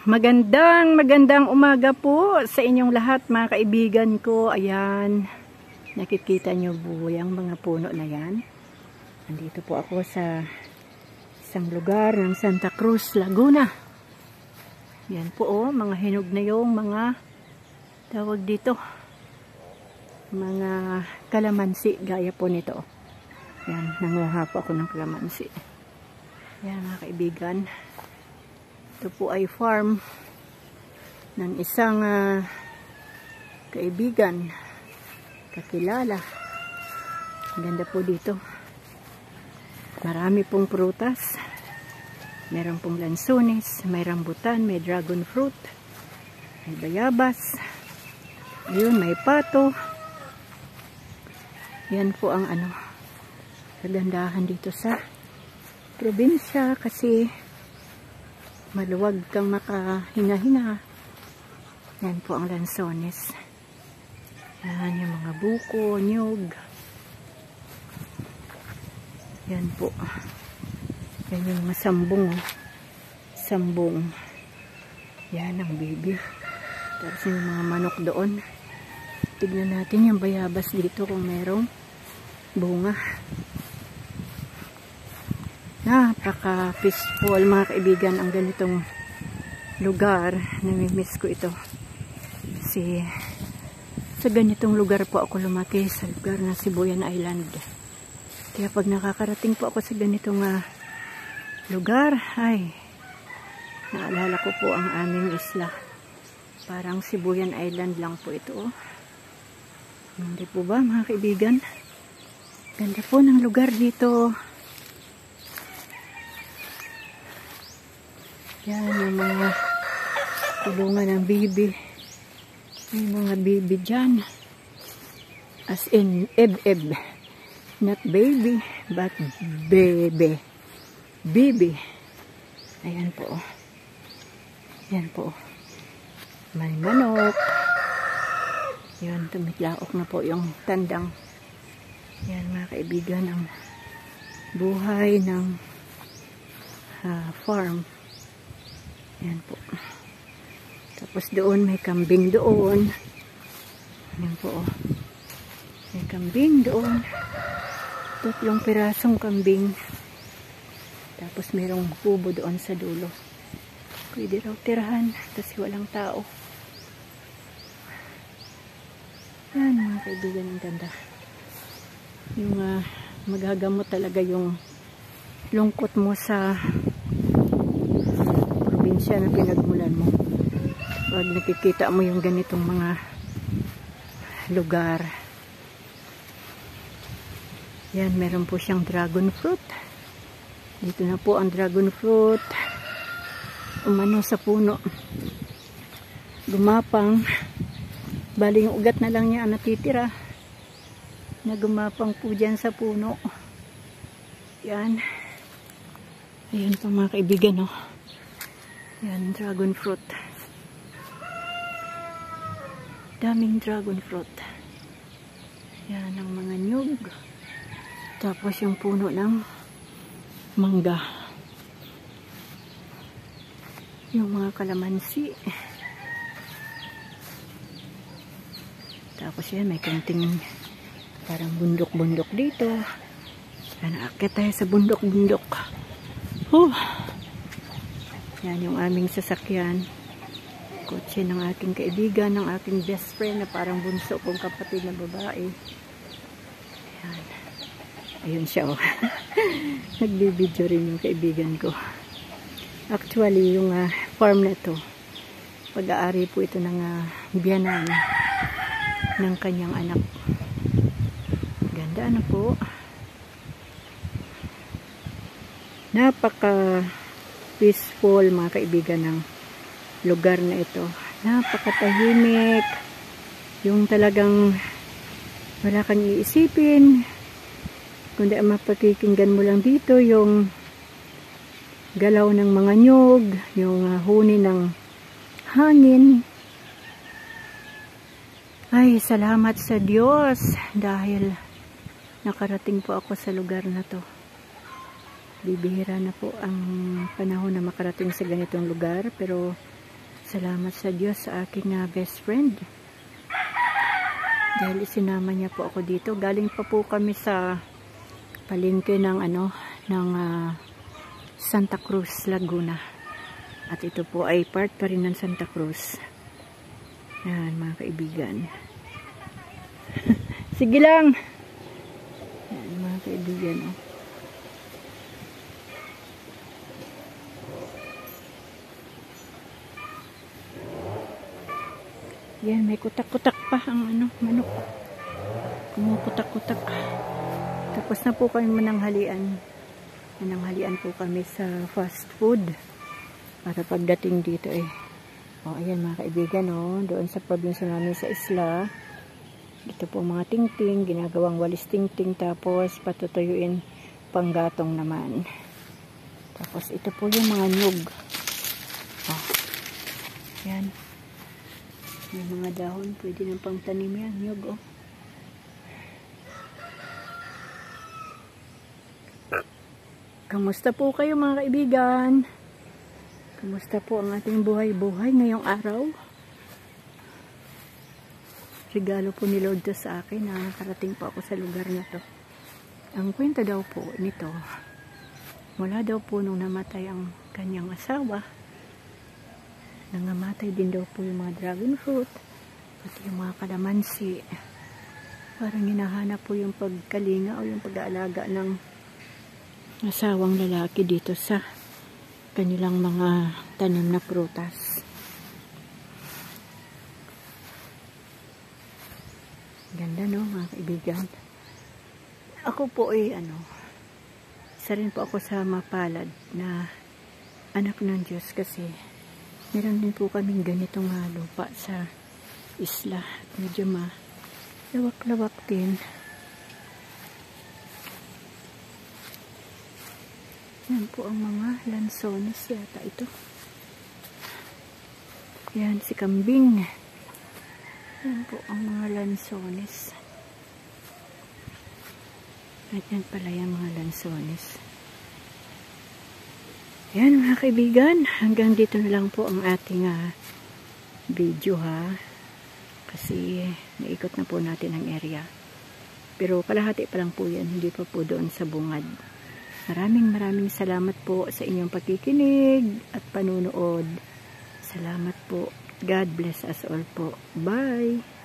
Magandang umaga po sa inyong lahat mga kaibigan ko. Ayan, nakikita nyo po yung mga puno na yan. Nandito po ako sa isang lugar ng Santa Cruz, Laguna. Yan po mga hinog na yung mga tawag dito. Mga kalamansi, gaya po nito. Yan, nanguha po ako ng kalamansi. Yan mga kaibigan. Ito po ay farm ng isang kaibigan, kakilala. Ganda po dito. Marami pong prutas. Meron pong lansones, may rambutan, may dragon fruit, may bayabas. Ayun, may pato. Yan po ang kagandahan dito sa probinsya kasi maluwag kang makahinga-hinga. Yan po ang lansones. Yan yung mga buko, nyug. Yan po. Yan yung mga sambong. Sambong. Yan ang baby. Tapos yung mga manok doon. Tignan natin yung bayabas dito kung merong bunga. Napaka-peaceful mga kaibigan ang ganitong lugar. Namimiss ko ito. Kasi sa ganitong lugar po ako lumaki, sa lugar na Sibuyan Island. Kaya pag nakakarating po ako sa ganitong lugar, ay naalala ko po ang aming isla. Parang Sibuyan Island lang po ito. Hindi po ba mga kaibigan? Ganda po ng lugar dito. Yan yung mga kulungan ng bibi. May mga bibi dyan. As in, eb-eb. Not baby, but bebe. Bibi. Ayan po. Yan po. May manok. Yan, tumitlaok na po yung tandang. Yan mga kaibigan, ang buhay ng farm. Yan po. Tapos doon may kambing doon. Yan po. May kambing doon. 3 pirasong kambing. Tapos mayroong kubo doon sa dulo. Pwede raw tirahan kasi walang tao. Yan mga kaibigan, ang ganda. Yung magagamot talaga yung lungkot mo sa probinsya na pinagmulan mo. Pag nakikita mo yung ganitong mga lugar. Yan, meron po siyang dragon fruit. Dito na po ang dragon fruit. Umano sa puno. Gumapang. Bali yung ugat na lang niya natitira. Na gumapang po dyan sa puno. Yan. Ayan po mga kaibigan, no? Yan, dragon fruit. Daming dragon fruit. Yan ang mga nyug. Tapos yung puno ng mangga. Yung mga kalamansi. Tapos yan, may kunting parang bundok-bundok dito. Naakit tayo sa bundok-bundok. Yan yung aming sasakyan. Kotse ng aking kaibigan, ng aking best friend na parang bunso kong kapatid na babae. Yan. Ayun siya, oh. Nagbibideo rin yung kaibigan ko. Actually, yung farm na to, pag-aari po ito ng biyanan ng kanyang anak. Ganda po. Napaka peaceful mga kaibigan ng lugar na ito. Napakatahimik. Yung talagang wala kang iisipin. Kundi mapakikinggan mo lang dito yung galaw ng mga nyug, yung huni ng hangin. Ay, salamat sa Diyos dahil nakarating po ako sa lugar na to. Bibihira na po ang panahon na makarating sa ganitong lugar, pero Salamat sa Diyos sa aking best friend. Dahil isinama niya po ako dito. Galing pa po kami sa palengke ng Santa Cruz, Laguna. At ito po ay part pa rin ng Santa Cruz. Yan mga kaibigan. Sige lang. Yan mga kaibigan. Oh. Yan, may kutak-kutak pa ang manok. Kumukutak-kutak. Tapos na po kami mananghalian. Mananghalian po kami sa fast food. Para pagdating dito O, ayan mga kaibigan, doon sa probinsya namin sa Isla. Dito po mga tingting, ginagawang walis tingting. Tapos patutuyuin panggatong naman. Tapos ito po yung mga nyug. Yan. May mga dahon, pwede nang pangtanim yan, nyug, Kamusta po kayo mga kaibigan? Kamusta po ang ating buhay-buhay ngayong araw? Regalo po ni Lord to sa akin na nakarating po ako sa lugar na to. Ang kwento daw po nito, mula daw po nung namatay ang kanyang asawa, nangamatay din daw po yung mga dragon fruit, pati yung mga kalamansi. Parang hinahanap po yung pagkalinga o yung pag-aalaga ng asawang lalaki dito sa kanilang mga tanim na prutas. Ganda no mga kaibigan. Ako po isa rin po ako sa mapalad na anak ng Diyos kasi meron din po kaming ganitong lupa sa isla. Medyo lawak-lawak din. Yan po ang mga lansones yata ito. Yan si kambing. Yan po ang mga lansones. At yan pala yung mga lansones. Yan mga kaibigan, hanggang dito na lang po ang ating video kasi naikot na po natin ang area. Pero kalahati pa lang po yan, hindi pa po doon sa bungad. Maraming salamat po sa inyong pakikinig at panunood. Salamat po. God bless us all po. Bye!